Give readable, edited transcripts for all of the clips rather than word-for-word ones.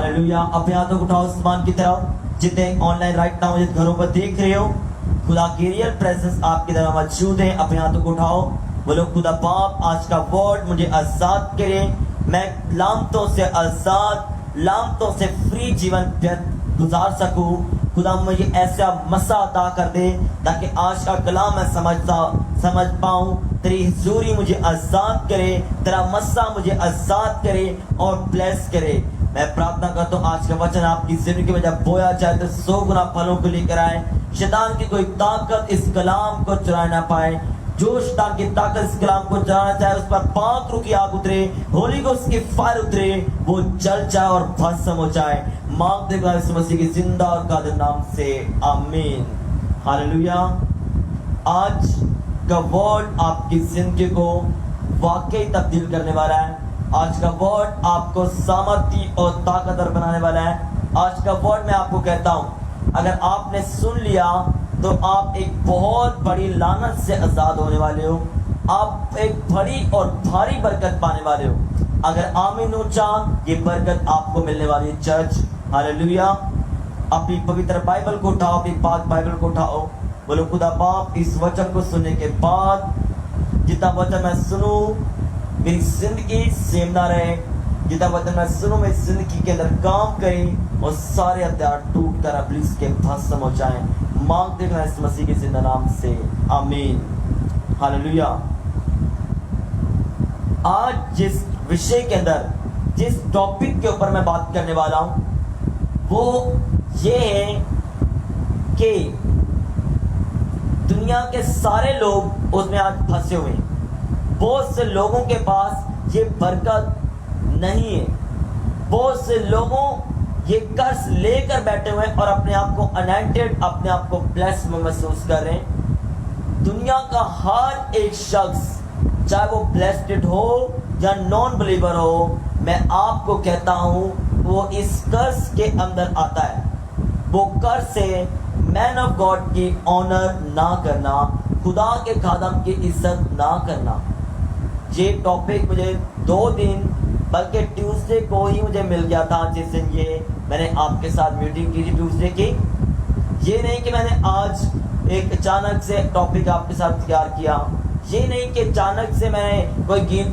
Hallelujah. अपने हाथों को उठाओ आसमान की तरफ। जितने ऑनलाइन राइट नाउ जितने घरों पर देख रहे हो, खुदा की रियल प्रेजेंस आपकी तरफ मौजूद है। अपने हाथों को उठाओ, बोलो खुदा बाप आज का वर्ड मुझे आजाद करे, मैं लामतों से आजाद, लामतों से फ्री जीवन गुजार सकूं। खुदा मुझे ऐसा मसा अता कर दे ताकि आज का कलाम मैं समझ पाऊं। तेरी हुजूरी मुझे आजाद करे, तेरा मसा मुझे आजाद करे और ब्लेस करे। मैं प्रार्थना करता हूँ आज का वचन आपकी जिंदगी में जब बोया जाए तो 100 गुना फलों को लेकर आए। शैतान की कोई ताकत इस कलाम को चुरा ना पाए। जो शैतान की ताकत इस कलाम को चुराना चाहे उस पर पाक रूह की आग उतरे, होली गोस्ट की फायर उतरे, वो जल जाए और भस्म हो जाए। मांगते हैं यीशु मसीह के जिंदा और कादिर नाम से, आमीन। हालेलुया। आज का वर्ड आपकी जिंदगी को वाकई तब्दील करने वाला है। आज का वर्ड आपको सामर्थी और ताकतवर बनाने वाला है। आज का वर्ड मैं आपको कहता हूं, अगर आपने सुन लिया तो आप एक बहुत बड़ी लानत से आजाद होने वाले हो। आप एक बड़ी और भारी बरकत पाने वाले हो। अगर आमीन ऊंचा, ये बरकत आपको मिलने वाली है चर्च। हालेलुया। अपनी पवित्र बाइबल को उठाओ, अपनी पाक बाइबल को उठाओ, बोलो खुदा बाप इस वचन को सुनने के बाद जितना वचन मैं सुनूं मेरी जिंदगी सेम ना रहे, जितना वचन मैं सुनूं मेरी जिंदगी के अंदर काम करे और सारे हथियार टूट कर अब्लिस के भस्म हो जाएं। मांगते हैं इस मसीह के जिंदा नाम से, आमीन। हालेलुया। आज जिस विषय के अंदर, जिस टॉपिक के ऊपर मैं बात करने वाला हूं वो ये है कि दुनिया के सारे लोग उसमें आज फंसे हुए हैं। बहुत से लोगों के पास ये बरकत नहीं है। बहुत से लोगों ये कर्ज लेकर बैठे हुए हैं और अपने आप को अनॉइंटेड, अपने आप को ब्लेस्ड महसूस कर रहे हैं। दुनिया का हर एक शख्स, चाहे वो ब्लेस्ड हो या नॉन बिलीवर हो, मैं आपको कहता हूं वो इस कर्ज के अंदर आता है। वो कर्ज से मैन ऑफ गॉड की ऑनर ना करना, खुदा के खादम की इज्जत ना करना। ये टॉपिक मुझे 2 दिन बल्कि ट्यूसडे को ही मुझे मिल गया था, जिस दिन ये मैंने आपके साथ मीटिंग की थी ट्यूसडे की। ये नहीं कि मैंने आज एक अचानक से टॉपिक आपके साथ तैयार किया। ये नहीं कि अचानक से मैंने कोई गीत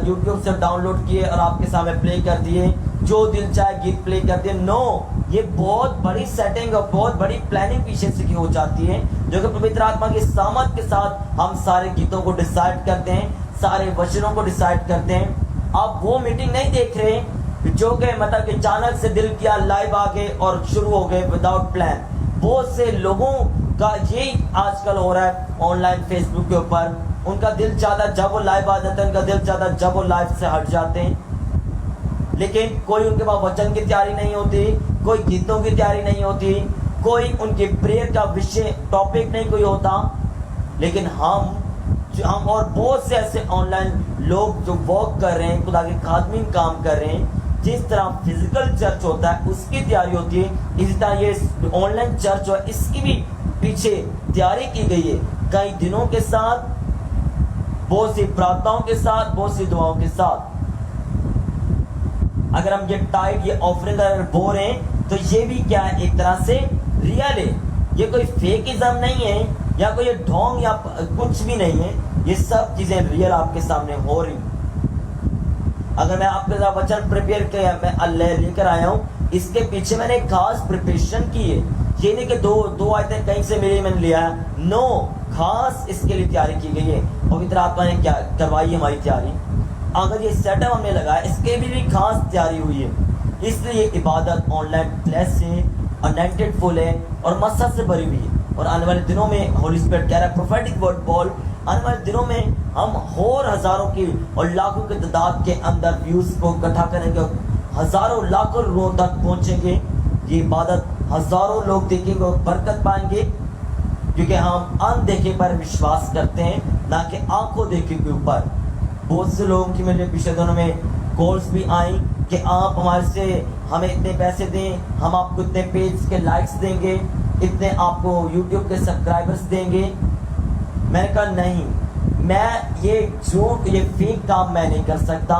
यूट्यूब से डाउनलोड किए और आपके सामने प्ले कर दिए, जो दिल चाहे गीत प्ले कर दिए। नो, ये बहुत बड़ी सेटिंग और बहुत बड़ी प्लानिंग पीछे से की हो जाती है, जो कि पवित्र आत्मा की सामर्थ के साथ हम सारे गीतों को डिसाइड करते हैं, सारे वचनों को डिसाइड करते हैं। आप वो मीटिंग नहीं देख रहे जो कि मतलब कि अचानक से दिल किया, लाइव आ गए और शुरू हो गए विदाउट प्लान। बहुत से लोगों का यही आजकल हो रहा है ऑनलाइन फेसबुक के ऊपर। उनका दिल चाहता जब वो लाइव आ जाते हैं, उनका दिल चाहता जब वो लाइव से हट जाते हैं, लेकिन कोई उनके पास वचन की तैयारी नहीं होती, कोई गीतों की तैयारी नहीं होती, कोई उनके प्रेयर का विषय टॉपिक नहीं कोई होता। लेकिन हम और बहुत से ऐसे ऑनलाइन लोग जो वर्क कर रहे हैं, खुदा के खादमीन काम कर रहे हैं, जिस तरह फिजिकल चर्च होता है उसकी तैयारी होती है, इसी तरह ये ऑनलाइन चर्च है इसकी भी पीछे तैयारी की गई है। कई दिनों के साथ, बहुत सी प्रार्थनाओं के साथ, बहुत सी दुआओं के साथ। अगर हम ये टाइट, ये ऑफरिंग बो रहे हैं तो ये भी क्या है, एक तरह से रियल है। ये कोई फेकिज्म नहीं है या कोई ढोंग या कुछ भी नहीं है। ये सब चीजें रियल आपके सामने हो रही। अगर मैं आपके साथ वचन प्रिपेयर किया, मैं अल्लाह लेकर आया हूँ, इसके पीछे मैंने एक खास प्रिपरेशन की है। ये नहीं कि दो आयतें कहीं से मेरी मैंने लिया है। नो, खास इसके लिए तैयारी की गई है। पवित्र आत्मा ने क्या करवाई हमारी तैयारी। अगर ये सेटअप हमने लगाया, इसके भी खास तैयारी हुई है। इसलिए इबादत ऑनलाइन प्लेस है, अनॉइंटेड फुल है और मसद से भरी हुई है। और आने वाले दिनों में होली स्पिरिट कह रहा है, प्रोफेटिक वर्ड बॉल, आने वाले दिनों में हम और हजारों की और लाखों की तादाद के अंदर व्यूज को इकट्ठा करेंगे, हजारों लाखों लोगों तक पहुंचेंगे। ये इबादत हजारों लोग देखेंगे और बरकत पाएंगे, क्योंकि हम अनदेखे पर विश्वास करते हैं, ना कि आंखों देखे के ऊपर। बहुत से लोगों की मेरे पिछले दिनों में कॉल्स भी आई कि आप हमारे से हमें इतने पैसे दें, हम आपको इतने पेज के लाइक्स देंगे, इतने आपको यूट्यूब के सब्सक्राइबर्स देंगे। मैंने कहा नहीं, मैं ये झूठ, ये फेक काम मैं नहीं कर सकता।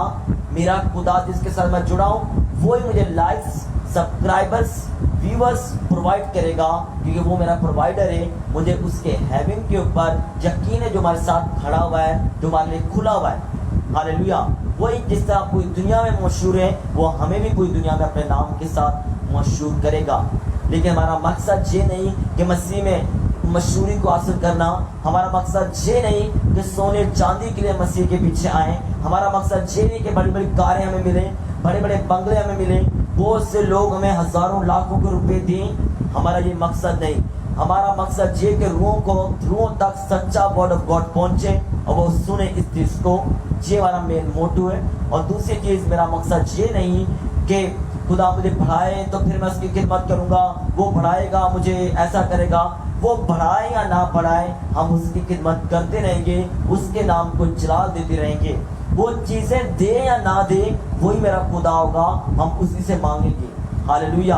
मेरा खुदा जिसके साथ मैं जुड़ा हूँ वही मुझे लाइक्स, सब्सक्राइबर्स व्यूअर्स प्रोवाइड करेगा, क्योंकि वो मेरा प्रोवाइडर है। मुझे उसके हेवन के ऊपर यकीन है जो हमारे साथ खड़ा हुआ है, जो हमारे लिए खुला हुआ है। हालेलुया। वही जिस तरह पूरी दुनिया में मशहूर है, वो हमें भी पूरी दुनिया में अपने नाम के साथ मशहूर करेगा। लेकिन हमारा मकसद ये नहीं कि मसीह में मशहूरी को हासिल करना, हमारा मकसद ये नहीं कि सोने चांदी के लिए मसीह के पीछे आए, हमारा मकसद ये नहीं कि बड़ी बड़ी कारें हमें मिले, बड़े बड़े बंगले हमें मिले, बहुत से लोग हमें हजारों लाखों के रुपए दें। हमारा ये मकसद नहीं। हमारा मकसद ये कि रूहों तक सच्चा वर्ड ऑफ गॉड पहुंचे और वो सुने इस चीज को। ये हमारा मेन मोटिव है। और दूसरी चीज, मेरा मकसद ये नहीं कि खुदा मुझे बढ़ाए तो फिर मैं उसकी खिदमत करूंगा, वो बढ़ाएगा मुझे ऐसा करेगा। वो बढ़ाए या ना बढ़ाए, हम उसकी खिदमत करते रहेंगे, उसके नाम को जलाल देते रहेंगे। वो चीजें दे या ना दे, वही मेरा खुदा होगा, हम उसी से मांगेंगे। हालेलुया।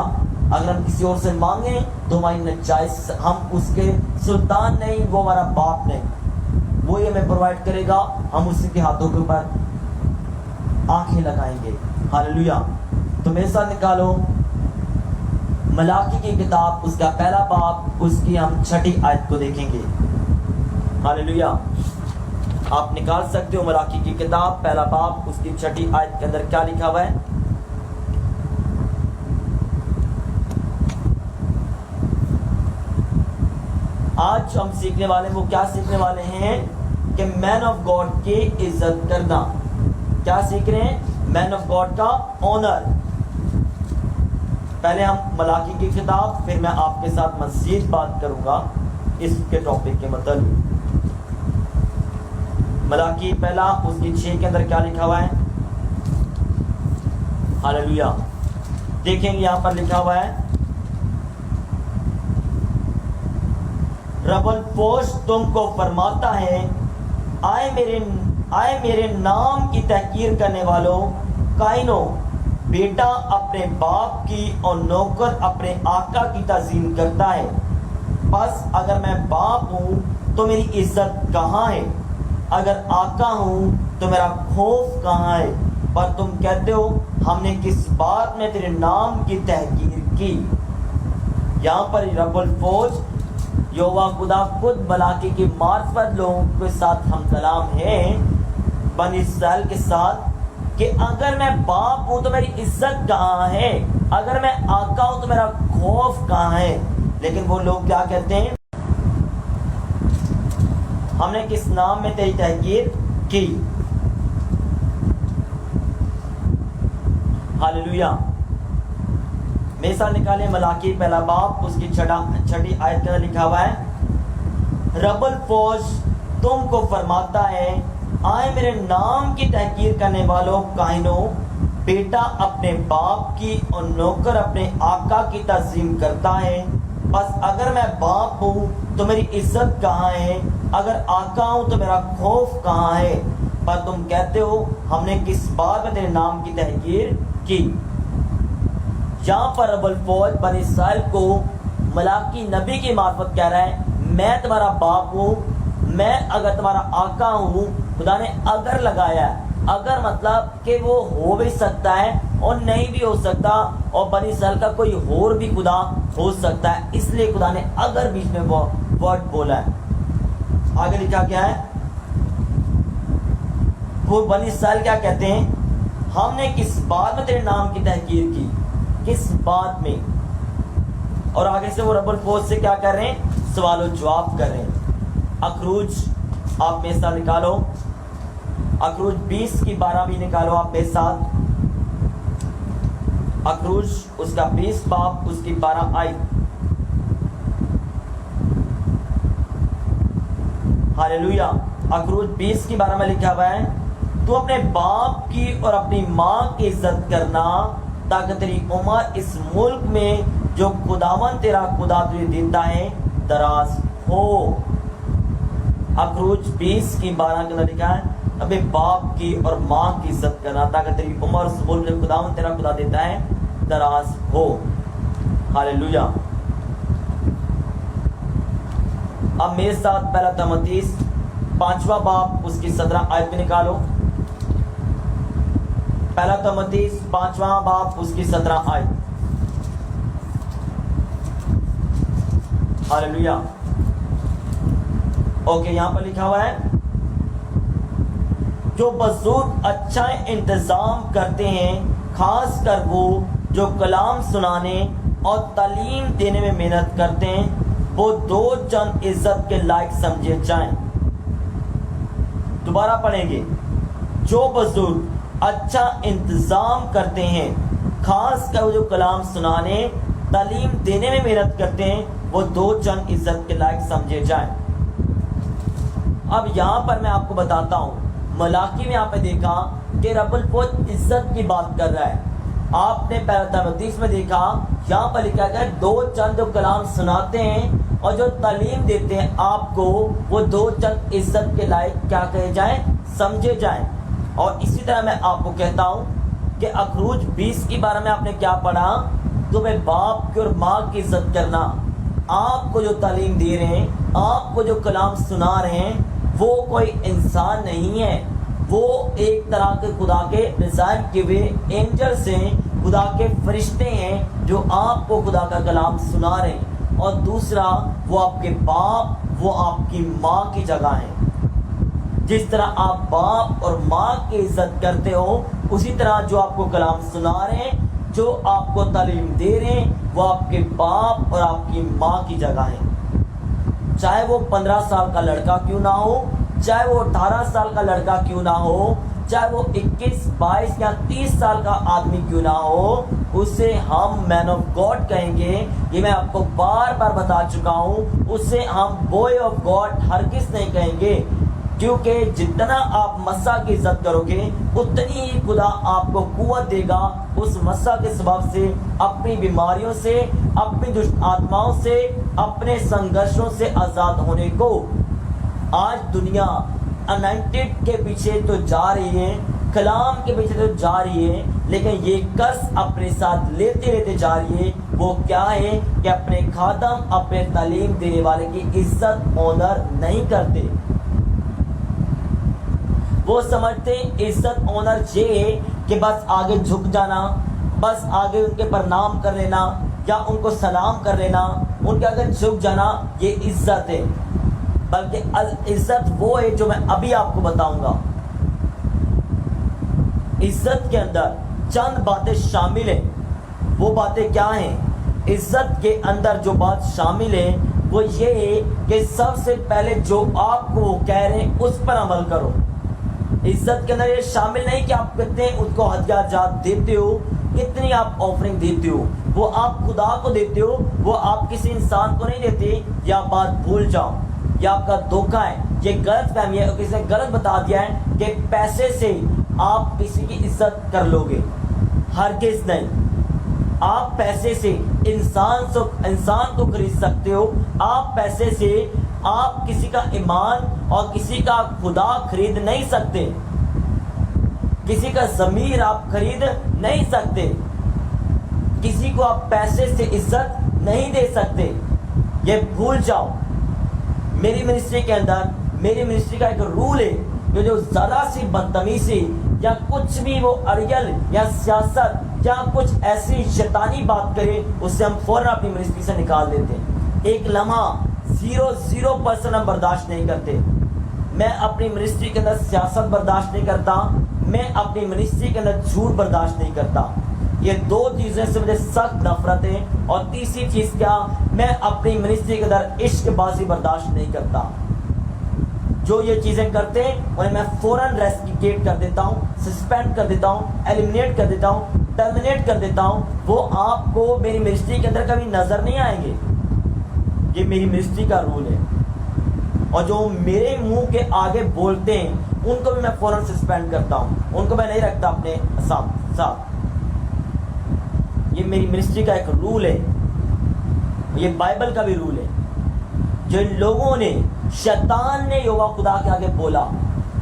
अगर हम किसी और से मांगे तो हमारी नजायज, हम उसके सुल्तान नहीं, वो हमारा बाप नहीं, वो हमें प्रोवाइड करेगा, हम उसी के हाथों के ऊपर आंखें लगाएंगे। हालेलुया। तो मेरे साथ निकालो मलाकी की किताब, उसका पहला बाब, उसकी हम 6ठी आयत को देखेंगे। हालेलुया। आप निकाल सकते हो मलाकी की किताब, पहला बाब, उसकी 6ठी आयत के अंदर क्या लिखा हुआ है। आज हम सीखने वाले, वो क्या सीखने वाले हैं कि मैन ऑफ गॉड की इज्जत करना। क्या सीख रहे हैं? मैन ऑफ गॉड का ऑनर। पहले हम मलाकी की किताब, फिर मैं आपके साथ मज़ीद बात करूंगा इसके टॉपिक के मतलब। मलाकी पहला, उसकी 6 के अंदर क्या लिखा हुआ है। हालेलुया। देखेंगे यहां पर लिखा हुआ है, रबल पोश तुमको फरमाता है, आए मेरे नाम की तहकीर करने वालों, काइनो, बेटा अपने बाप की और नौकर अपने आका की ताज़ीम करता है। बस अगर मैं बाप हूं तो मेरी इज्जत कहाँ है, अगर आका हूं तो मेरा खौफ कहाँ है। पर तुम कहते हो हमने किस बात में तेरे नाम की तहकीर की। यहाँ पर रब्बुल फौज यहोवा खुदा खुद मलाकी की मार्फत लोगों के साथ हम कलाम है, बनी इस्राएल के साथ, कि अगर मैं बाप हूं तो मेरी इज्जत कहाँ है, अगर मैं आका हूं तो मेरा खौफ कहाँ है। लेकिन वो लोग क्या कहते हैं, हमने किस नाम में तेरी तहकीर की। हालेलुया। मेरे साथ निकाले मलाकी पहला बाप, उसकी 6ठी आयत के अंदर लिखा हुआ है, रब्बुल फौज तुमको फरमाता है, आए मेरे नाम की तहकीर करने वालों, काहिनो, बेटा अपने बाप की और नौकर अपने आका की ताज़ीम करता है। बस अगर मैं बाप हूँ तो मेरी इज्जत कहाँ है, अगर आका हूँ तो मेरा खौफ कहाँ है। पर तुम कहते हो हमने किस बात में तेरे नाम की तहकीर की। यहाँ पर रब्बुल फौज बनी इस्राएल को मलाकी नबी की मार्फत कह रहा है, मैं तुम्हारा बाप हूँ, मैं अगर तुम्हारा आका हूँ। खुदा ने अगर लगाया है, अगर मतलब कि वो हो भी सकता है और नहीं भी हो सकता, और बनी इस्राएल का कोई और भी खुदा हो सकता है, इसलिए खुदा ने अगर बीच में वो वर्ड बोला है। आगे लिखा क्या है, वो बनी इस्राएल क्या कहते हैं, हमने किस बात में तेरे नाम की तहकीर की, किस बात में। और आगे से वो रब्बुल फौज से क्या कर रहे हैं, सवाल जवाब कर रहे हैं। अखरूज आप मेरे साथ निकालो, अखरूज 20 की 12 भी निकालो आप मेरे साथ। अखरूज उसका 20 बाब, उसकी 12 आयत। हालेलुया। अखरूज 20 की 12 में लिखा हुआ है, तू अपने बाप की और अपनी माँ की इज्जत करना, ताकि तेरी उम्र इस मुल्क में जो खुदावन तेरा खुदा तुझे देता है दराज हो। अखरूज 20 की 12 के अंदर लिखा है, अपने बाप की और माँ की इज्जत करना, ताकि तेरी उम्र उस मुल्क में खुदावन तेरा खुदा देता है दराज हो। हालेलुया। अब मेरे साथ पहला तीमुथियुस 5वां बाब, उसकी 17 आयत में निकालो। पहला तीमुथियुस 5वां बाब, उसकी 17 आयत। हालेलुया। ओके, यहां पर लिखा हुआ है जो बुजुर्ग अच्छा इंतजाम करते हैं, खास कर वो जो कलाम सुनाने और तालीम देने में मेहनत करते हैं, वो दो चंद इज्जत के लायक समझे जाएं। दोबारा पढ़ेंगे। जो बुजुर्ग अच्छा इंतजाम करते हैं, खास कर वो जो कलाम सुनाने तालीम देने में मेहनत करते हैं, वो दो चंद इज्जत के लायक समझे जाएं। अब यहाँ पर मैं आपको बताता हूँ, मलाकी में यहाँ पे देखा कि रब्बुल बहुत इज्जत की बात कर रहा है। आपने पहला तीस में देखा, यहाँ पर लिखा गया दो चंद जो कलाम सुनाते हैं और जो तालीम देते हैं आपको, वो दो चंद इज्जत के लायक क्या कहे जाएं, समझे जाएं। और इसी तरह मैं आपको कहता हूँ कि अखरूज 20 के बारे में आपने क्या पढ़ा, तुम्हें बाप की और माँ की इज्जत करना। आपको जो तालीम दे रहे हैं, आपको जो कलाम सुना रहे हैं, वो कोई इंसान नहीं है, वो एक तरह के खुदा के डिजाइन किए हुए एंजल्स हैं, खुदा के फरिश्ते हैं जो आपको खुदा का कलाम सुना रहे हैं। और दूसरा, वो आपके बाप, वो आपकी माँ की जगह है। जिस तरह आप बाप और माँ की इज्जत करते हो, उसी तरह जो आपको कलाम सुना रहे हैं, जो आपको तालीम दे रहे हैं, वो आपके बाप और आपकी माँ की जगह है। चाहे वो 15 साल का लड़का क्यों ना हो, चाहे वो 18 साल का लड़का क्यों ना हो, चाहे वो 21, 22 या 30 साल का आदमी क्यों ना हो, उसे हम मैन ऑफ गॉड कहेंगे। ये मैं आपको बार बार बता चुका हूँ। उसे हम बॉय ऑफ गॉड हरगिज़ नहीं कहेंगे, क्योंकि जितना आप मस्सा की इज्जत करोगे, उतनी ही खुदा आपको कुव्वत देगा उस मस्सा के सबब से, अपनी बीमारियों से, अपनी दुष्ट आत्माओं से, अपने संघर्षों से आजाद होने को। आज दुनिया अनॉइंटेड के पीछे तो जा रही है, कलाम के पीछे तो जा रही है, लेकिन ये कर्ज अपने साथ लेते लेते जा रही है। वो क्या है कि अपने खादम, अपने तालीम देने वाले की इज्जत ऑनर नहीं करते। वो समझते इज्जत ऑनर ये है कि बस आगे झुक जाना, बस आगे उनके प्रणाम कर लेना या उनको सलाम कर लेना, उनके आगे झुक जाना, ये इज्जत है। बल्कि इज्जत वो है जो मैं अभी आपको बताऊंगा। इज्जत के अंदर चंद बातें शामिल हैं। वो बातें क्या हैं? इज्जत के अंदर जो बात शामिल है वो ये है कि सबसे पहले जो आपको वो कह रहे हैं उस पर अमल करो। इज्जत के अंदर ये शामिल नहीं कि आप कितने उसको हदिया जात देते हो, कितनी आप ऑफरिंग देते हो, वो आप खुदा को देते हो, वो आप किसी इंसान को नहीं देते। या बात भूल जाओ, ये आपका धोखा है, ये गलत फहमी है, किसी ने गलत बता दिया है कि पैसे से आप किसी की इज्जत कर लोगे। हरगिज़ नहीं। आप पैसे से इंसान को खरीद सकते हो। आप पैसे से आप किसी का ईमान और किसी का खुदा खरीद नहीं सकते। किसी का ज़मीर आप खरीद नहीं सकते। किसी को आप पैसे से इज्जत नहीं दे सकते। ये भूल जाओ। मेरी मिनिस्ट्री के अंदर, मेरी मिनिस्ट्री का एक रूल है कि जो ज़रा सी बदतमीजी या कुछ भी वो अड़ियल या सियासत या कुछ ऐसी शैतानी बात करे, उससे हम फौरन अपनी मिनिस्ट्री से निकाल देते हैं। एक लम्हा 0% हम बर्दाश्त नहीं करते। मैं अपनी मिनिस्ट्री के अंदर सियासत बर्दाश्त नहीं करता, मैं अपनी मिनिस्ट्री के अंदर झूठ बर्दाश्त नहीं करता। ये दो चीज़ें से मुझे सख्त नफरत है। और तीसरी चीज़ क्या, मैं अपनी मिनिस्ट्री के अंदर इश्कबाजी बर्दाश्त नहीं करता। जो ये चीज़ें करते हैं उन्हें मैं फौरन रेस्टिकेट कर देता हूँ, सस्पेंड कर देता हूँ, एलिमिनेट कर देता हूँ, टर्मिनेट कर देता हूँ। वो आपको मेरी मिनिस्ट्री के अंदर कभी नजर नहीं आएंगे। ये मेरी मिनिस्ट्री का रूल है। और जो मेरे मुंह के आगे बोलते हैं उनको भी मैं फौरन सस्पेंड करता हूँ, उनको मैं नहीं रखता अपने साथ। ये मेरी मिनिस्ट्री का एक रूल है, ये बाइबल का भी रूल है। जिन लोगों ने, शैतान ने यहोवा खुदा के आगे बोला,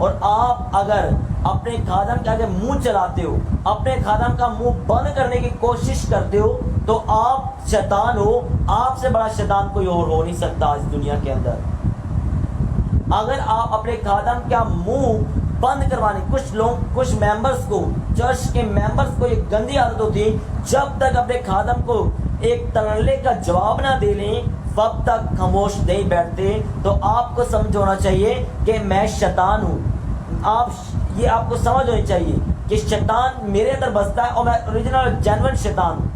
और आप अगर अपने खादम के आगे मुंह चलाते हो, अपने खादम का मुंह बंद करने की कोशिश करते हो, तो आप शैतान हो। आपसे बड़ा शैतान कोई और हो नहीं सकता इस दुनिया के अंदर। अगर आप अपने खादम का मुंह बंद करवाने, कुछ लोग, कुछ मेंबर्स को, चर्च के मेंबर्स को ये गंदी आदत होती है, जब तक अपने खादम को एक तरले का जवाब ना दे लें, वक्त तक खामोश नहीं बैठते, तो आपको समझ होना चाहिए कि मैं शैतान हूँ। ये आपको समझ होनी चाहिए कि शैतान मेरे अंदर बसता है और मैं ओरिजिनल जेन्युइन शैतान हूँ।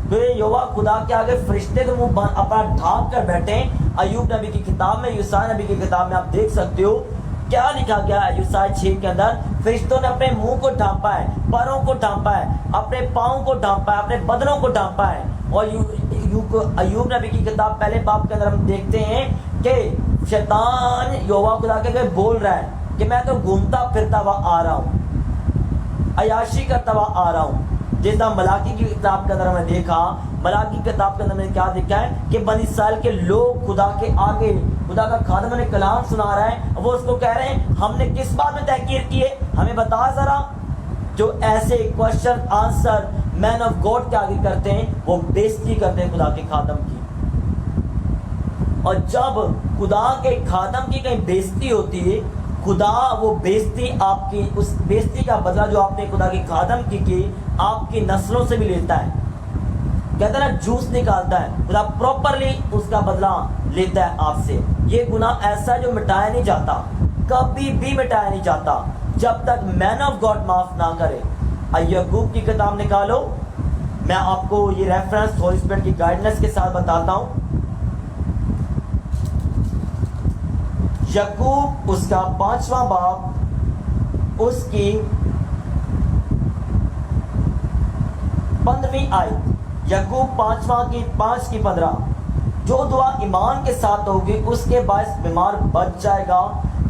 तो ये यहोवा खुदा के आगे फरिश्ते तो मुंह अपना ढांक कर बैठे। अय्यूब नबी की किताब में, यूसाया नबी की किताब में आप देख सकते हो क्या लिखा गया है। यूसाया 6 के अंदर फरिश्तों ने अपने मुंह को ढांपा है, पैरों को ढांपा है, अपने पाँव को ढांपा है, अपने बदनों को ढांपा है। और अय्यूब नबी की किताब पहले बाब के अंदर हम देखते हैं कि शैतान यहोवा खुदा के आगे बोल रहा है कि मैं तो घूमता फिरता हुआ आ रहा हूँ, अयाशी करता हुआ आ रहा हूँ। जैसा मलाकी की किताब के अंदर हमने देखा, मलाकी की किताब के अंदर मैंने क्या देखा है कि बनी इस्राएल के लोग खुदा के आगे, खुदा का खादिम ने कलाम सुना रहा है, वो उसको कह रहे हैं हमने किस बात में तहकीर की है, हमें बता जरा। जो ऐसे question answer man of God के आगे करते हैं वो बेइज्जती करते हैं खुदा के खादिम की। और जब खुदा के खादिम की कहीं बेइज्जती होती है, खुदा वो बेइज्जती आपकी, उस बेइज्जती का बदला जो आपने खुदा के खादिम की आपकी नस्लों से भी लेता है। कहता है ना, जूस निकालता है, खुदा प्रॉपरली उसका बदला लेता है आपसे। ये गुनाह ऐसा जो मिटाया नहीं जाता, कभी भी मिटाया नहीं जाता जब तक मैन ऑफ गॉड माफ ना करे। याकूब की किताब निकालो, मैं आपको ये रेफरेंस होली स्पिरिट की गाइडेंस के साथ बताता हूं। याकूब उसका 5वां बाब उसकी 15वीं आयत, याकूब 5 की 15, जो दुआ ईमान के साथ होगी उसके बायस बीमार बच जाएगा,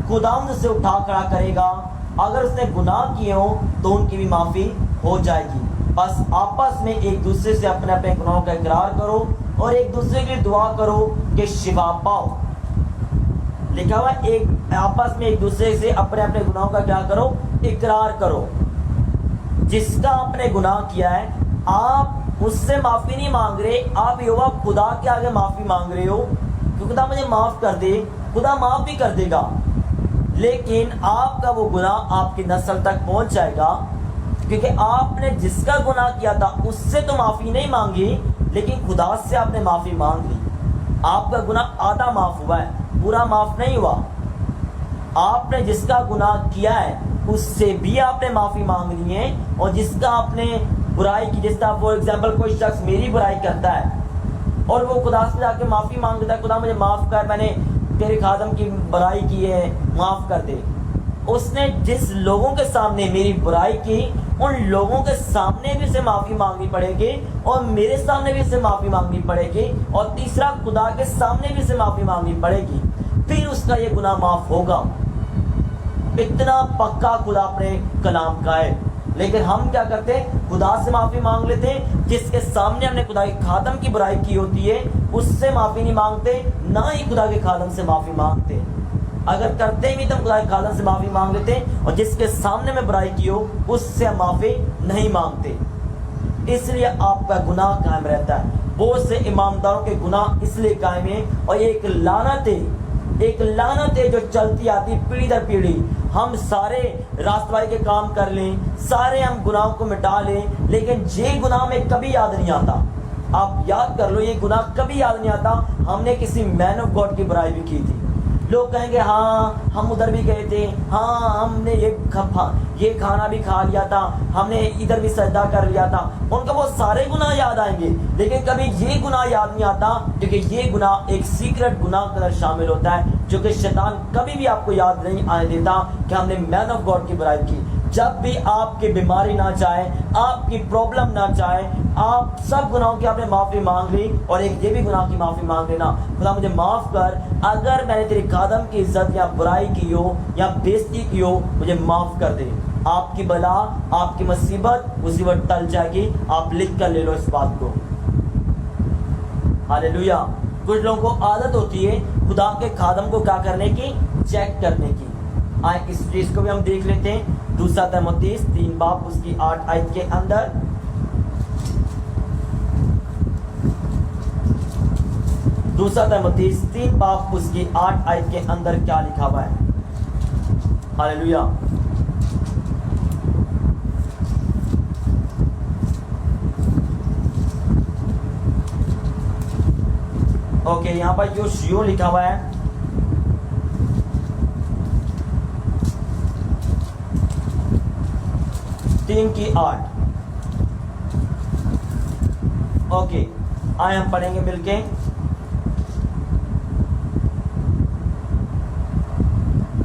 खुदावंद से उठा खड़ा करेगा। अगर उसने गुनाह किए हो तो उनकी भी माफी हो जाएगी। बस आपस में एक दूसरे से अपने अपने गुनाहों का इकरार करो और एक दूसरे के लिए दुआ करो कि शिफा पाओ। लिखा हुआ एक आपस में एक दूसरे से अपने अपने गुनाहों का क्या करो, इकरार करो। जिसका आपने गुनाह किया है आप उससे माफी नहीं मांग रहे, आप यहोवा खुदा के आगे माफी मांग रहे हो कि खुदा मुझे माफ कर दे। खुदा माफ भी कर देगा, लेकिन आपका वो गुनाह आपकी नस्ल तक पहुंच जाएगा, क्योंकि आपने जिसका गुनाह किया था उससे तो माफी नहीं मांगी, लेकिन खुदा से आपने माफी मांग ली। आपका गुनाह आधा माफ हुआ है, पूरा माफ नहीं हुआ। आपने जिसका गुनाह किया है उससे भी आपने माफी मांग ली है, और जिसका आपने बुराई की, जिसका फॉर एग्जाम्पल कोई शख्स मेरी बुराई करता है और वो खुदा से जाके माफी मांगता है, खुदा मुझे माफ कर, मैंने तेरे खादम की बुराई की है, माफ कर दे। उसने जिस लोगों के सामने मेरी बुराई की उन लोगों के सामने भी उसे माफी मांगनी पड़ेगी, और मेरे सामने भी उसे माफी मांगनी पड़ेगी, और तीसरा खुदा के सामने भी उसे माफी मांगनी पड़ेगी, फिर उसका ये गुनाह माफ होगा। इतना पक्का खुदा अपने कलाम का है। लेकिन हम क्या करते हैं, खुदा से माफी मांग लेते हैं, जिसके सामने हमने खुदा के खादम की बुराई की होती है उससे माफी नहीं मांगते, ना ही खुदा के खादम से माफी मांगते। अगर करते भी तो खुदा के खादम से माफी मांग लेते, और जिसके सामने में बुराई की हो उससे माफी नहीं मांगते। इसलिए आपका गुनाह कायम रहता है। बहुत से ईमानदारों के गुनाह इसलिए कायम है, और ये एक लानत है जो चलती आती पीढ़ी दर पीढ़ी। हम सारे रास्तबाई के काम कर लें, सारे हम गुनाहों को मिटा लें, लेकिन ये गुनाह में कभी याद नहीं आता। आप याद कर लो, ये गुनाह कभी याद नहीं आता हमने किसी मैन ऑफ गॉड की बुराई भी की थी। लोग कहेंगे हाँ हम उधर भी गए थे, हाँ हमने ये खाना भी खा लिया था, हमने इधर भी सजदा कर लिया था। उनको वो सारे गुनाह याद आएंगे, लेकिन कभी ये गुनाह याद नहीं आता, क्योंकि ये गुनाह एक सीक्रेट गुनाह के अंदर शामिल होता है, जो कि शैतान कभी भी आपको याद नहीं आने देता कि हमने मैन ऑफ गॉड की बुराई की। जब भी आपकी बीमारी ना चाहे, आपकी प्रॉब्लम ना चाहे, आप सब गुनाहों की आपने माफी मांग ली, और एक ये भी गुनाह की माफी मांग लेना, खुदा मुझे माफ कर, अगर मैंने तेरे खादम की इज्जत या बुराई की हो या बेइज्जती की हो, मुझे माफ कर दे। आपकी बला, आपकी मुसीबत टल जाएगी। आप लिख कर ले लो इस बात को। हालेलुया। कुछ लोगों को आदत होती है खुदा के खादम को क्या करने की, चेक करने की। आए इस चीज को भी हम देख लेते हैं। 2 तीमुथियुस 3 बाब उसकी 8 आयत के अंदर, दूसरा तीमुथियुस 3 बाब उसकी 8 आयत के अंदर क्या लिखा हुआ है। हालेलुया। ओके, यहाँ पर जो शियो लिखा हुआ है, तीन की 8। ओके, आए हम पढ़ेंगे मिलके।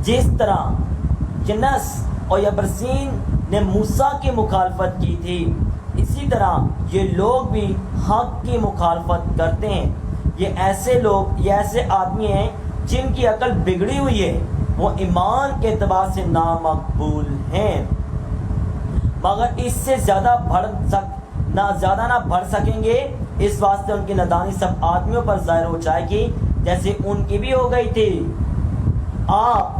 जिस तरह यन्नस और यबरसीन ने मूसा की मुखालफत की थी, इसी तरह ये लोग भी हक की मुखालफत करते हैं। ये ऐसे लोग, ये ऐसे आदमी हैं जिनकी अकल बिगड़ी हुई है, वो ईमान के एतबार से नामकबूल हैं, मगर इससे ज़्यादा ना बढ़ सकेंगे। इस वास्ते उनकी नादानी सब आदमियों पर ज़ाहिर हो जाएगी, जैसे उनकी भी हो गई थी। आप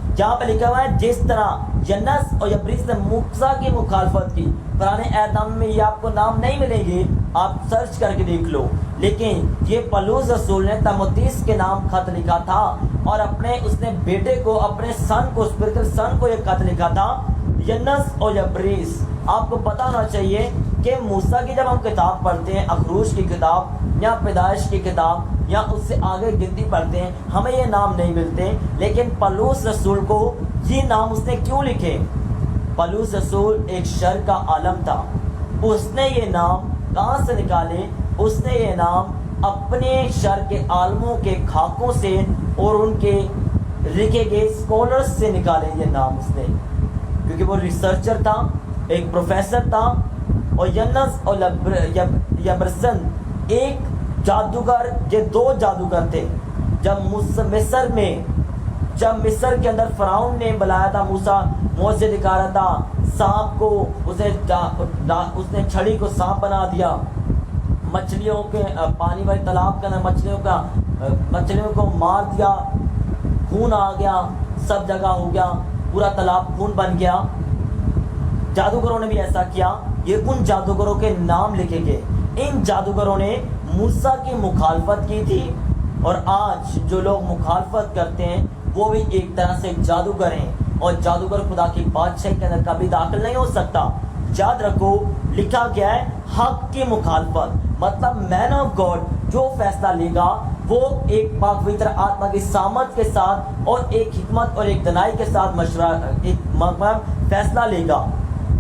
जहाँ पे लिखा हुआ है जिस तरह यन्नस और यब्रीस ने मूसा की मुखालफत की, पुराने एहदाम में ये आपको नाम नहीं मिलेंगे, आप सर्च करके देख लो। लेकिन ये पौलुस रसूल ने तीमुथियुस के नाम खत लिखा था, और उसने बेटे को, अपने सन को, स्पिरिचुअल सन को ये खत लिखा था, यन्नस और यब्रीस। आपको पता होना चाहिए कि मूसा की जब हम किताब पढ़ते हैं, अखरूज की किताब या पैदाइश की किताब या उससे आगे गिनती पढ़ते हैं, हमें ये नाम नहीं मिलते। लेकिन पौलुस रसूल को ये नाम उसने क्यों लिखे? पौलुस रसूल एक शर का आलम था। उसने ये नाम कहाँ से निकाले? उसने ये नाम अपने शर के आलमों के खाकों से और उनके लिखे गए स्कॉलर्स से निकाले ये नाम उसने, क्योंकि वो रिसर्चर था, एक प्रोफेसर था। और यन्नस और यबरसन एक जादूगर, ये दो जादूगर थे। जब मिस्र के अंदर फराउन ने बुलाया था मूसा, मोसे दिखा रहा था सांप को, उसने छड़ी को सांप बना दिया, मछलियों के पानी वाले तालाब के अंदर मछलियों को मार दिया, खून आ गया, सब जगह हो गया, पूरा तालाब खून बन गया। जादूगरों ने भी ऐसा किया। ये उन जादूगरों के नाम लिखे गए। इन जादूगरों ने मूसा की मुखालफत की थी, और आज जो लोग मुखालफत करते हैं वो भी एक तरह से जादूगर हैं, और जादूगर खुदा की बादशाही के अंदर कभी दाखिल नहीं हो सकता। याद रखो, लिखा गया है हक की मुखालफत, मतलब मैन ऑफ गॉड जो फैसला लेगा वो एक पवित्र आत्मा की सामर्थ के साथ और एक हिकमत और एक दनाई के साथ फैसला लेगा।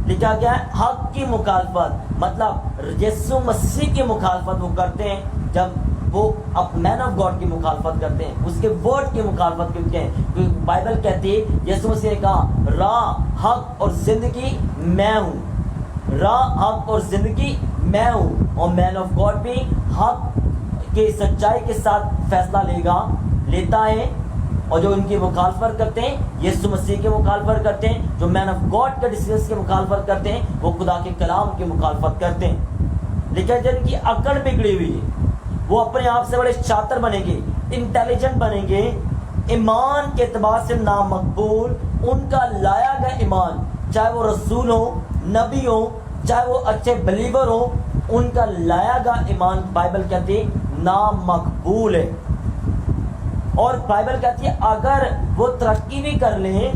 लिखा गया है हक की मुखालफत, मतलब यीशु मसीह की मुखालफत वो करते हैं। जब वो अब मैन ऑफ गॉड की मुखालफत करते हैं, उसके वर्ड की मुखालफत करते हैं, क्योंकि बाइबल कहती है, यीशु मसीह ने कहा राह, हक और जिंदगी मैं हूँ, राह, हक और जिंदगी मैं हूँ। और मैन ऑफ गॉड भी हक के सच्चाई के साथ फैसला लेता है। और जो उनकी मुखालफत करते हैं, यीशु मसीह की मुखालफत करते हैं, जो मैन ऑफ गॉड के डिसीजंस की मुखालफत करते हैं, वो खुदा के कलाम की मुखालफत करते हैं। लेकिन जिनकी अकड़ बिगड़ी हुई है, वो अपने आप से बड़े शातिर बनेंगे, इंटेलिजेंट बनेंगे, ईमान के एतबार से नामकबूल, उनका लाया गया ईमान, चाहे वो रसूल हो, नबी हो, चाहे वो अच्छे बिलीवर हो, उनका लाया गया ईमान बाइबल कहती है नामकबूल है। और बाइबल कहती है अगर वो तरक्की भी कर लें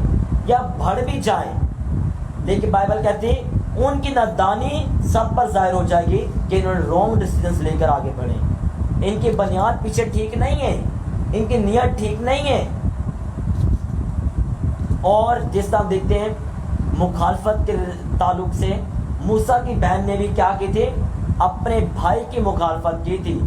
या बढ़ भी जाए, लेकिन बाइबल कहती है उनकी नादानी सब पर जाहिर हो जाएगी कि इन्होंने रॉन्ग डिसीजंस लेकर आगे बढ़े। इनकी बुनियाद पीछे ठीक नहीं है, इनकी नियत ठीक नहीं है। और जिस तरह देखते हैं मुखालफत के ताल्लुक से, मूसा की बहन ने भी क्या की थी? अपने भाई की मुखालफत की थी।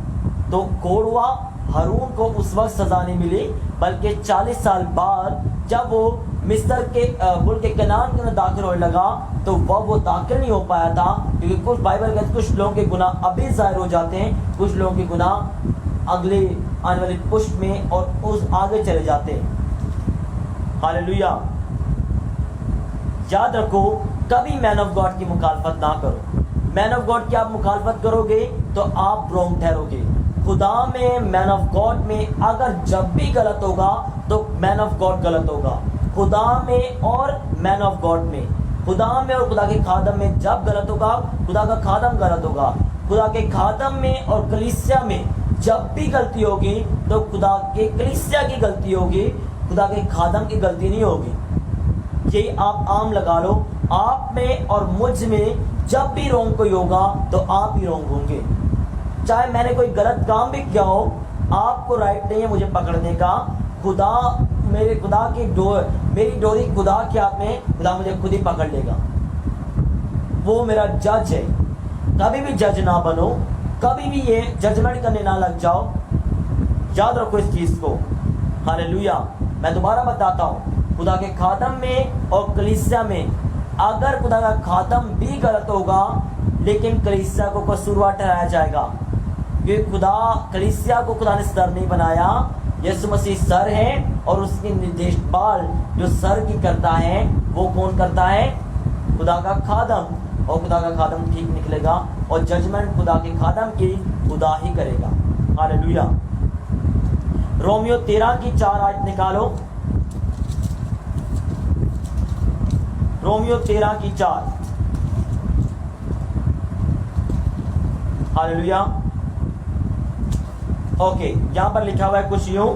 तो कोड हुआ, हारून को उस वक्त सजा नहीं मिली, बल्कि 40 साल बाद जब वो मिस्र के मुल्क के कनान के अंदर दाखिल होने लगा, तो वो दाखिल नहीं हो पाया था, क्योंकि कुछ बाइबल कहते कुछ लोगों के गुनाह अभी जाहिर हो जाते हैं, कुछ लोगों के गुनाह अगले आने वाली पुष्ट में और उस आगे चले जाते हैं। हालेलुया। याद रखो, कभी मैन ऑफ गॉड की मुखालफत ना करो। मैन ऑफ गॉड की आप मुखालफत करोगे तो आप रॉन्ग ठहरोगे। खुदा में, मैन ऑफ गॉड में अगर जब भी गलत होगा तो मैन ऑफ गॉड गलत होगा। खुदा में और मैन ऑफ गॉड में, खुदा में और खुदा के खादम में जब गलत होगा, खुदा का खादम गलत होगा। खुदा के खादम में और कलीसिया में जब भी गलती होगी तो खुदा के कलीसिया की गलती होगी, खुदा के खादम की गलती नहीं होगी। यही आप आम लगा लो, आप में और मुझ में जब भी रोंग कोई होगा तो आप ही रोंग होंगे। चाहे मैंने कोई गलत काम भी किया हो, آپ کو رائٹ نہیں ہے مجھے پکڑنے کا. خدا میری ڈوری خدا کے ہاتھ میں, خدا مجھے خود ہی پکڑ لے گا. وہ میرا جج ہے. کبھی بھی جج نہ بنو, کبھی بھی یہ ججمنٹ کرنے نہ لگ جاؤ. یاد رکھو اس چیز کو. ہاللیلویا. میں دوبارہ بتاتا ہوں, خدا کے خادم میں اور کلیسیا میں اگر خدا کا خادم بھی غلط ہوگا لیکن کلیسیا کو قصوروار ٹھہرایا جائے گا, کیونکہ کلیسیا کو خدا نے سر نہیں بنایا. یسوع مسیح سر ہے اور اس کی دیکھ بھال جو سر کی کرتا ہے وہ کون کرتا ہے؟ خدا کا خادم. اور خدا کا خادم ٹھیک نکلے گا اور ججمنٹ خدا کے خادم کی خدا ہی کرے گا. ہاللیلویا. رومیو 13:4 آیت نکالو. رومیو 13:4. ہاللیلویا. اوکے, یہاں پر لکھا ہوا ہے کچھ یوں,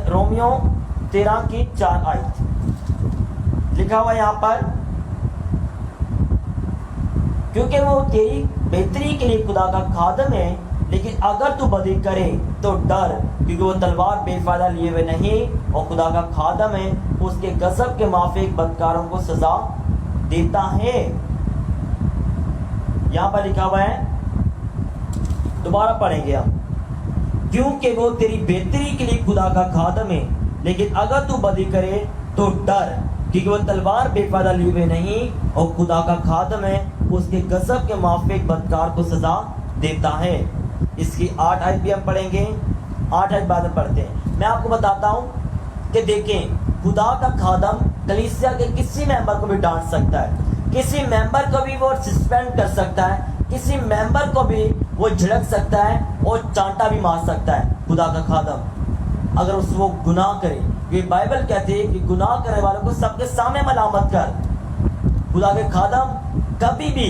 رومیو 13:4 آیت لکھا ہوا ہے یہاں پر, کیونکہ وہ تیری بہتری کے لیے خدا کا خادم ہے, لیکن اگر تو بدی کرے تو ڈر, کیونکہ وہ تلوار بے فائدہ لیے ہوئے نہیں اور خدا کا خادم ہے, اس کے غضب کے موافق بدکاروں کو سزا دیتا ہے. یہاں پر لکھا ہوا ہے, دوبارہ پڑھیں گے ہم, کیونکہ وہ تیری بہتری کے لیے خدا کا خادم ہے, لیکن اگر تو بدی کرے تو ڈر, کیونکہ وہ تلوار بے فائدہ لیے ہوئے نہیں اور خدا کا خادم ہے, اس کے غضب کے موافق بدکار کو سزا دیتا ہے. اس کی 8 آیت بھی ہم پڑھیں گے, 8 آیت بعد میں پڑھتے ہیں. میں آپ کو بتاتا ہوں کہ دیکھیں, خدا کا خادم کلیسیا کے کسی ممبر کو بھی ڈانٹ سکتا ہے, کسی ممبر کو بھی وہ سسپینڈ کر سکتا ہے, کسی ممبر کو بھی وہ جھڑک سکتا ہے اور چانٹا بھی مار سکتا ہے. خدا کا خادم اگر اس وہ گناہ کرے, یہ بائبل کہتی ہے کہ گناہ کرنے والوں کو سب کے سامنے ملامت کر. خدا کے خادم کبھی بھی,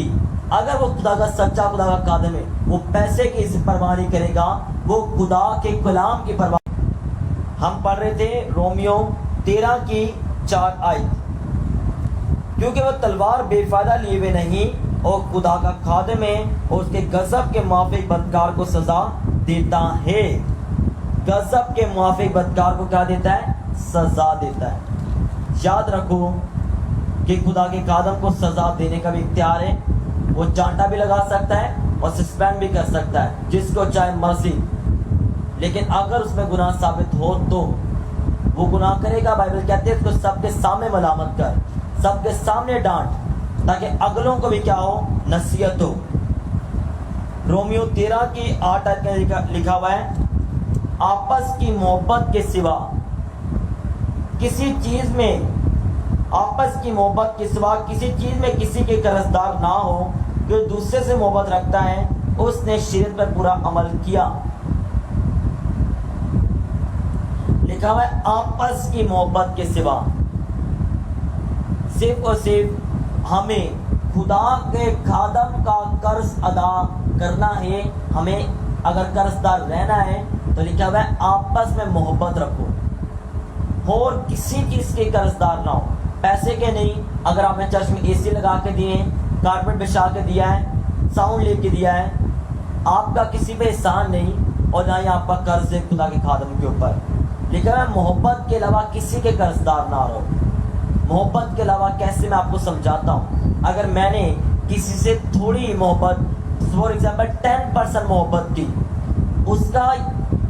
اگر وہ خدا کا سچا خدا کا خادم ہے, وہ پیسے کی پرواہ نہیں کرے گا, وہ خدا کے کلام کی پرواہ. ہم پڑھ رہے تھے رومیو 13:4 آیت, کیونکہ وہ تلوار بے فائدہ لیے ہوئے نہیں اور خدا کا خادم ہے اور اس کے غضب کے موافق بدکار کو سزا دیتا ہے. غضب کے موافق بدکار کو کیا دیتا ہے؟ سزا دیتا ہے. یاد رکھو کہ خدا کے خادم کو سزا دینے کا بھی اختیار ہے. وہ چانٹا بھی لگا سکتا ہے اور سسپینڈ بھی کر سکتا ہے جس کو چاہے مرضی, لیکن اگر اس میں گناہ ثابت ہو تو وہ گناہ کرے گا. بائبل کہتے ہیں اس کو سب کے سامنے ملامت کر, سب کے سامنے ڈانٹ, تاکہ اگلوں کو بھی کیا ہو؟ نصیحت ہو. رومیو 13:8 آیت میں لکھا ہوا ہے, آپس کی محبت کے سوا کسی چیز میں, آپس کی محبت کے سوا کسی چیز میں کسی کے قرضدار نہ ہو. جو دوسرے سے محبت رکھتا ہے اس نے شریعت پر پورا عمل کیا. لکھا ہوا ہے آپس کی محبت کے سوا. صرف اور صرف ہمیں خدا کے خادم کا قرض ادا کرنا ہے. ہمیں اگر قرض دار رہنا ہے تو لکھا ہوا ہے آپس میں محبت رکھو, اور کسی چیز کے قرض دار نہ ہو. پیسے کے نہیں. اگر آپ نے چرچ میں اے سی لگا کے دیے ہیں, کارپیٹ بچھا کے دیا ہے, ساؤنڈ لے کے دیا ہے, آپ کا کسی پہ احسان نہیں اور نہ ہی آپ کا قرض ہے خدا کے خادم کے اوپر. لیکن محبت کے علاوہ کسی کے قرض دار نہ رہو. محبت کے علاوہ کیسے, میں آپ کو سمجھاتا ہوں. اگر میں نے کسی سے تھوڑی محبت, فور ایگزامپل 10% محبت کی, اس کا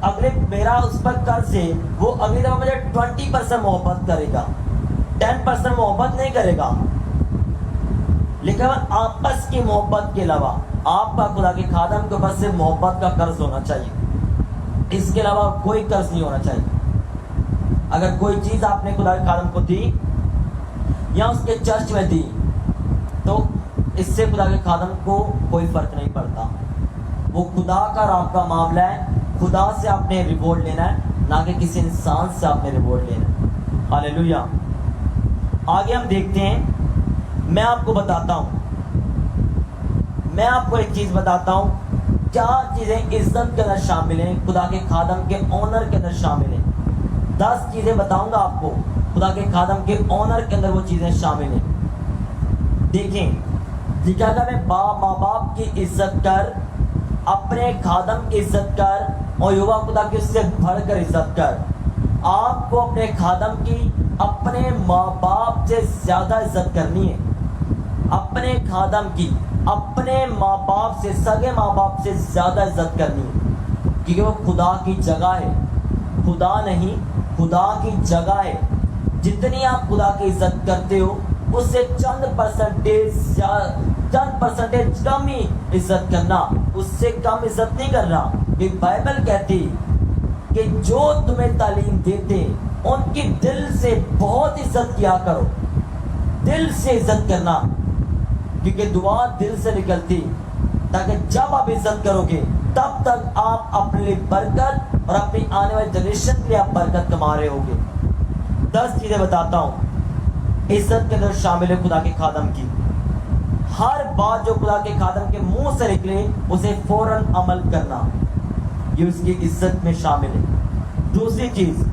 اگلے میرا اس پر قرض ہے, وہ اگلی دفعہ مجھے 20% محبت کرے گا, 10% محبت نہیں کرے گا. لیکن آپس کی محبت کے علاوہ آپ کا خدا کے خادم کے اوپر سے محبت کا قرض ہونا چاہیے. اس کے علاوہ کوئی قرض نہیں ہونا چاہیے. اگر کوئی چیز آپ نے خدا کے خادم کو دی یا اس کے چرچ میں دی تو اس سے خدا کے خادم کو کوئی فرق نہیں پڑتا. وہ خدا کا اور آپ کا معاملہ ہے. خدا سے آپ نے ریوارڈ لینا ہے, نہ کہ کسی انسان سے آپ نے ریوارڈ لینا ہے. ہاللیلویا. آگے ہم دیکھتے ہیں. میں آپ کو بتاتا ہوں, میں آپ کو ایک چیز بتاتا ہوں, کیا چیزیں عزت کے اندر شامل ہیں, خدا کے خادم کے آنر کے اندر شامل ہیں. 10 چیزیں بتاؤں گا آپ کو, خدا کے خادم کے آنر کے اندر وہ چیزیں شامل ہیں. دیکھیں, لکھا ہے ماں باپ کی عزت کر, اپنے خادم کی عزت کر, اور یہوہ خدا کی اس سے بڑھ کر عزت کر. آپ کو اپنے خادم کی اپنے ماں باپ سے زیادہ عزت کرنی ہے. اپنے خادم کی اپنے ماں باپ سے, سگے ماں باپ سے زیادہ عزت کرنی ہے, کیونکہ وہ خدا کی جگہ ہے. خدا نہیں, خدا کی جگہ ہے. جتنی آپ خدا کی عزت کرتے ہو اس سے چند پرسنٹیج کم ہی عزت کرنا, اس سے کم عزت نہیں کرنا. کہ بائبل کہتی کہ جو تمہیں تعلیم دیتے ان کی دل سے بہت عزت کیا کرو. دل سے عزت کرنا, کیونکہ دعا دل سے نکلتی, تاکہ جب آپ عزت کرو گے تب تک آپ اپنی برکت اور اپنی آنے والی جنریشن کے لیے آپ برکت کما رہے ہوگے. 10 چیزیں بتاتا ہوں عزت کے اندر شامل ہے خدا کے خادم کی. ہر بات جو خدا کے خادم کے منہ سے نکلے اسے فوراً عمل کرنا, یہ اس کی عزت میں شامل ہے. دوسری چیز,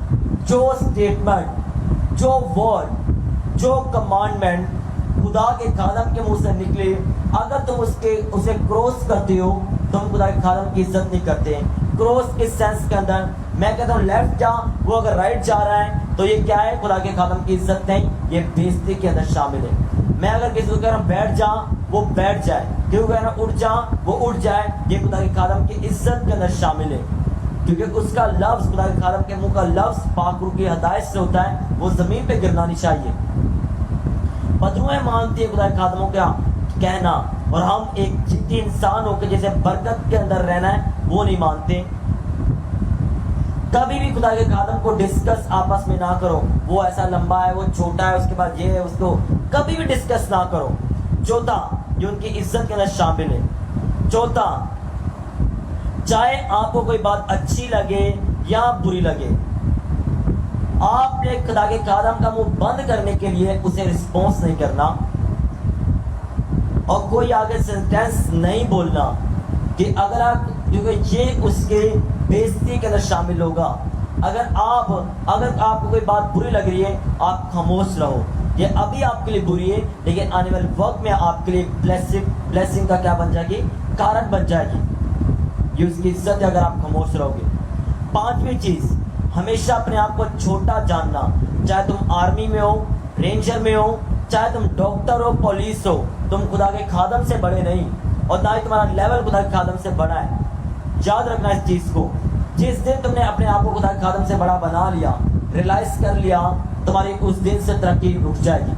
جو اسٹیٹمنٹ, جو ورڈ, جو کمانڈمنٹ خدا کے خادم کے منہ سے نکلے, اگر تم اسے کراس کرتے ہو تم خدا کے خادم کی عزت نہیں کرتے. کراس کے سینس کے اندر میں کہتا ہوں لیفٹ جا, وہ اگر رائٹ جا رہا ہے تو یہ کیا ہے؟ خدا کے خادم کی عزت نہیں, یہ بےزتی کے اندر شامل ہے. میں اگر کسی کو کہہ رہا ہوں بیٹھ جا, وہ بیٹھ جائے, کسی کو کہہ رہا ہوں اٹھ جا, وہ اٹھ جائے, یہ خدا کے خادم کی عزت کے اندر شامل ہے. کیونکہ اس کا لفظ, خدا کے خادم کے منہ کا لفظ پاک روح کی ہدایت سے ہوتا ہے, وہ زمین پہ گرنا نہیں چاہیے. بدروہیں مانتی ہے خدا کے خادموں کا کہنا, اور ہم ایک جدی انسان ہو کے جیسے برکت کے اندر رہنا ہے وہ نہیں مانتے. کبھی بھی خدا کے خادم کو ڈسکس آپس میں نہ کرو, وہ ایسا لمبا ہے, وہ چھوٹا ہے, اس کے بعد یہ ہے, اس کو کبھی بھی ڈسکس نہ کرو. چوتھا جو ان کی عزت کے اندر شامل ہے, چوتھا, چاہے آپ کو کوئی بات اچھی لگے یا بری لگے, آپ نے خدا کے خادم کا منہ بند کرنے کے لیے اسے رسپانس نہیں کرنا, اور کوئی آگے سینٹینس نہیں بولنا کہ اگر آپ, کیونکہ یہ اس کے بےزتی کے اندر شامل ہوگا. اگر آپ کو کوئی بات بری لگ رہی ہے آپ خاموش رہو, یہ ابھی آپ کے لیے بری ہے لیکن آنے والے وقت میں آپ کے لیے بلیسنگ کا کیا بن جائے گی؟ کارن بن جائے گی. یہ اس کی عزت ہے اگر آپ خاموش رہو گے. 5ویں چیز, ہمیشہ اپنے آپ کو چھوٹا جاننا. چاہے تم آرمی میں ہو, رینجر میں ہو, چاہے تم ڈاکٹر ہو, پولیس ہو, تم خدا کے خادم سے بڑے نہیں, اور نہ ہی تمہارا لیول خدا کے خادم سے بڑا ہے. یاد رکھنا اس چیز کو. جس دن تم نے اپنے آپ کو خدا کے خادم سے بڑا بنا لیا, ریلائز کر لیا, تمہاری اس دن سے ترقی رک جائے گی.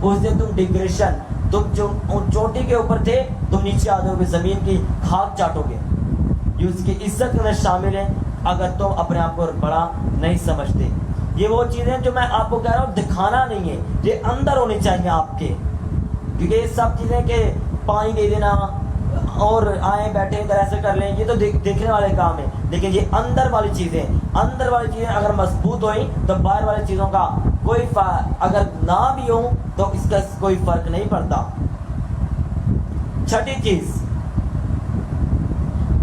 اس دن تم ڈگریشن, تم جو چوٹی کے اوپر تھے تم نیچے آ جاؤ گے, زمین کی خاک چاٹو گے. یہ اس کی عزت میں شامل ہے اگر تم اپنے آپ کو بڑا نہیں سمجھتے. یہ وہ چیزیں جو میں آپ کو کہہ رہا ہوں دکھانا نہیں ہے, یہ اندر ہونی چاہیے آپ کے. کیونکہ یہ سب چیزیں کہ پانی دے دینا اور آئیں بیٹھے ادھر ایسے کر لیں, یہ تو دیکھنے والے کام ہے, لیکن یہ اندر والی چیزیں اگر مضبوط ہوئیں تو باہر والی چیزوں کا کوئی اگر نہ بھی ہو تو اس کا کوئی فرق نہیں پڑتا. 6ٹھی چیز,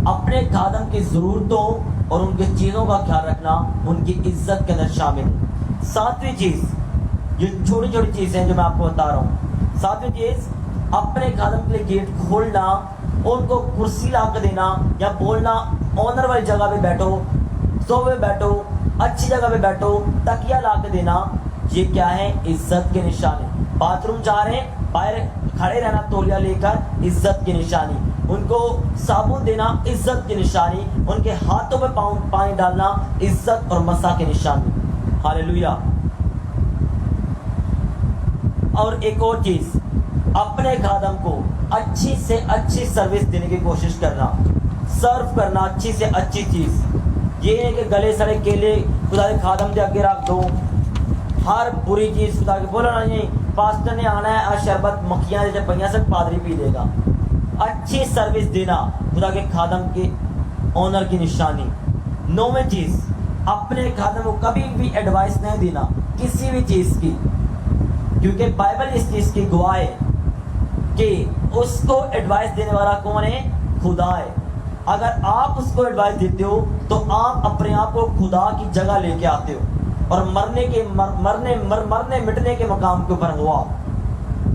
اپنے خادم کی ضرورتوں اور ان کی چیزوں کا خیال رکھنا ان کی عزت کے اندر شامل ہے. 7ویں چیز, یہ چھوٹی چھوٹی چیزیں جو میں آپ کو بتا رہا ہوں. 7ویں چیز, اپنے خادم کے لیے گیٹ کھولنا, ان کو کرسی لا کے دینا یا بولنا آنر والی جگہ پہ بیٹھو, صوبے بیٹھو, اچھی جگہ پہ بیٹھو, تکیہ لا کے دینا, یہ کیا ہے؟ عزت کے نشانی. باتھ روم جا رہے ہیں باہر کھڑے رہنا تولیہ لے کر, عزت کی نشانی. ان کو صابن دینا, عزت کی نشانی. ان کے ہاتھوں پہ پانی ڈالنا, عزت اور مسا کی نشانی. ہاللیلویا. اور ایک اور چیز, اپنے خادم کو اچھی سے اچھی سروس دینے کی کوشش کرنا, سرو کرنا اچھی سے اچھی چیز. یہ ہے کہ گلے سڑے کیلے خدا کے خادم کے آگے رکھ دو, ہر بری چیز خدا کے بولنا نہیں, پاسٹر نے آنا ہے شربت مکھیاں جیسے پہیاں سے پادری پی دے گا. اچھی سروس دینا خدا کے خادم کے آنر کی نشانی. 9ویں چیز, اپنے خادم کو کبھی بھی ایڈوائس نہیں دینا کسی بھی چیز کی, کیونکہ بائبل اس چیز کی گواہ ہے کہ اس کو ایڈوائس دینے والا کون ہے؟ خدا ہے. اگر آپ اس کو ایڈوائس دیتے ہو تو آپ اپنے آپ کو خدا کی جگہ لے کے آتے ہو, اور مرنے مٹنے کے مقام کے اوپر ہوا.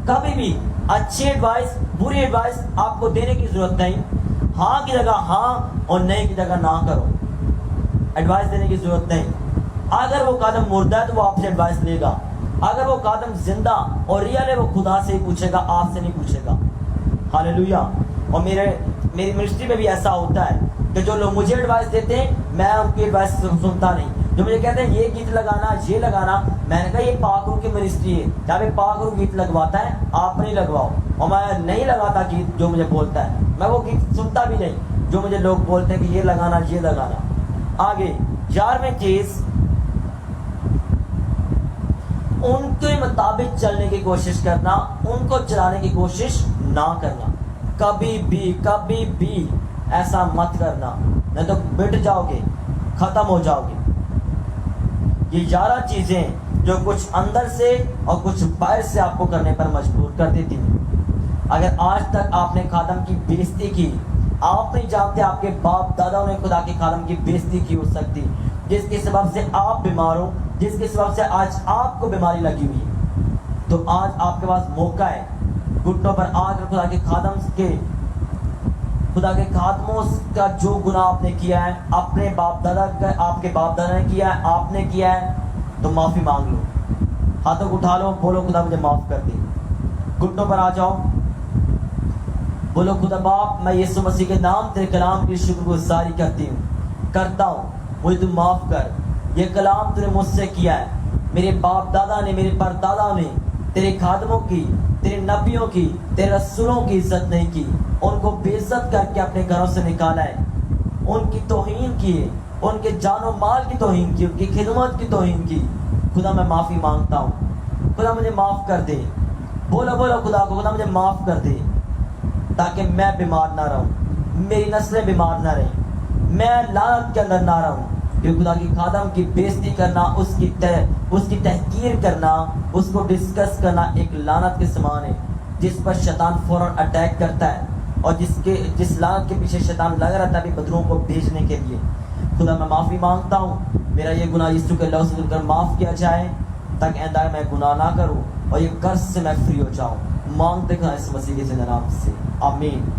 کبھی بھی اچھی ایڈوائس بری ایڈوائس آپ کو دینے کی ضرورت نہیں. ہاں کی جگہ ہاں اور نہیں کی جگہ نہ کرو. ایڈوائس دینے کی ضرورت نہیں. اگر وہ قادم مردہ ہے تو وہ آپ سے ایڈوائس لے گا. اگر وہ قادم زندہ اور ریئل ہے وہ خدا سے ہی پوچھے گا, آپ سے نہیں پوچھے گا. ہاللیلویا. اور میری منسٹری میں بھی ایسا ہوتا ہے کہ جو لوگ مجھے ایڈوائس دیتے ہیں میں ان کی ایڈوائس سنتا نہیں. جو مجھے کہتے ہیں یہ گیت لگانا یہ لگانا, میں نے کہا یہ پاک روح کی منسٹری ہے, جہاں پہ پاک روح گیت لگواتا ہے آپ نہیں لگواؤ. اور میں نہیں لگاتا گیت جو مجھے بولتا ہے, میں وہ گیت سنتا بھی نہیں جو مجھے لوگ بولتے ہیں کہ یہ لگانا یہ لگانا. آگے 11ویں چیز, ان کے مطابق چلنے کی کوشش کرنا, ان کو چلانے کی کوشش نہ کرنا. کبھی بھی ایسا مت کرنا, نہیں تو مٹ جاؤ گے, ختم ہو جاؤ گے. یہ 11 چیزیں جو کچھ اندر سے اور کچھ باہر سے آپ کو کرنے پر مجبور کر دیتی ہیں. اگر آج تک آپ نے خادم کی بےعزتی کی, آپ نہیں جانتے آپ کے باپ دادا نے خدا کے خادم کی بےعزتی کی ہو سکتی, جس کے سبب سے آپ بیمار ہو, جس کے سبب سے آج آپ کو بیماری لگی ہوئی ہے. تو آج آپ کے پاس موقع ہے گھٹنوں پر آ کر خدا کے خادموں کا جو گناہ آپ نے کیا ہے, اپنے باپ دادا کا, آپ کے باپ دادا نے کیا ہے, آپ نے کیا ہے, تو معافی مانگ لو. ہاتھوں کو اٹھا لو, بولو خدا مجھے معاف کر دے. گھٹنوں پر آ جاؤ, بولو خدا باپ میں یسوع مسیح کے نام تیرے کلام کی شکر گزاری کرتا ہوں, مجھے تو معاف کر. یہ کلام تو نے مجھ سے کیا ہے, میرے باپ دادا نے, میرے پردادا نے تیرے خادموں کی, تیرے نبیوں کی, تیرے رسولوں کی عزت نہیں کی, ان کو بے عزت کر کے اپنے گھروں سے نکالا ہے, ان کی توہین کی ہے, ان کے جان و مال کی توہین کی, ان کی خدمت کی توہین کی. خدا میں معافی مانگتا ہوں, خدا مجھے معاف کر دے. بولو خدا کو, خدا مجھے معاف کر دے تاکہ میں بیمار نہ رہوں, میری نسلیں بیمار نہ رہیں, میں لعنت کے اندر نہ رہوں. کہ خدا کی خادم کی بےعزتی کرنا, اس کی تحقیر کرنا, اس کو ڈسکس کرنا ایک لعنت کے سامان ہے, جس پر شیطان فوراً اٹیک کرتا ہے, اور جس لعنت کے پیچھے شیطان لگا رہتا ہے بھی بدروں کو بھیجنے کے لیے. خدا میں معافی مانگتا ہوں, میرا یہ گناہ یسوع کے لفظ سن کر معاف کیا جائے تاکہ آئندہ میں گناہ نہ کروں اور یہ قرض سے میں فری ہو جاؤں. مانگتے ہیں اس مسیح کے نام سے, آمین.